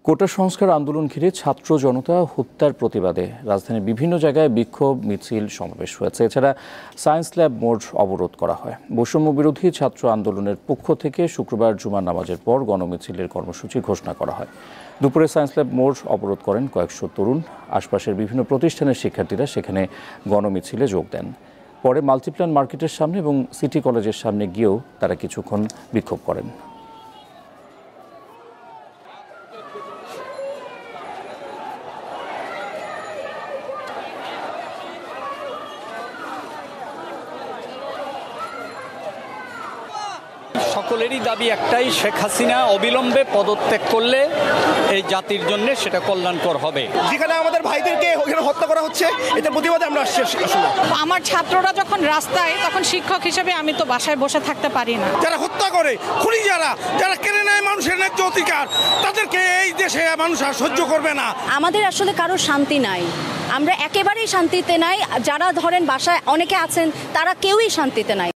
কোটা সংস্কার আন্দোলন ঘিরে ছাত্র জনতা হত্যার প্রতিবাদে রাজধানীর বিভিন্ন জায়গায় বিক্ষোভ মিছিল সমাবেশ হয়েছে। এছাড়া সায়েন্স ল্যাব মোড় অবরোধ করা হয়। বৈষম্য বিরোধী ছাত্র আন্দোলনের পক্ষ থেকে শুক্রবার জুমার নামাজের পর গণমিছিলের কর্মসূচি ঘোষণা করা হয়। দুপুরে সায়েন্স ল্যাব মোড় অবরোধ করেন কয়েকশো তরুণ। আশপাশের বিভিন্ন প্রতিষ্ঠানের শিক্ষার্থীরা সেখানে গণমিছিলে যোগ দেন। পরে মাল্টিপ্ল্যান মার্কেটের সামনে এবং সিটি কলেজের সামনে গিয়েও তারা কিছুক্ষণ বিক্ষোভ করেন। সকলেরই দাবি একটাই, শেখ হাসিনা অবিলম্বে পদত্যাগ করলে এই জাতির জন্য সেটা কল্যাণকর হবে। যেখানে আমাদের ভাইদেরকে ওখানে হত্যা করা হচ্ছে, এটা প্রতিবাদে আমরা আসছি। আমার ছাত্ররা যখন রাস্তায়, তখন শিক্ষক হিসেবে আমি তো বাসায় বসে থাকতে পারি না। যারা হত্যা করে, খুনি যারা কেড়ে নেয় মানুষের ন্যায্য অধিকার, তাদেরকে এই দেশে মানুষ আর সহ্য করবে না। আমাদের আসলে কারো শান্তি নাই, আমরা একেবারেই শান্তিতে নাই। যারা ধরেন বাসায় অনেকে আছেন, তারা কেউই শান্তিতে নাই।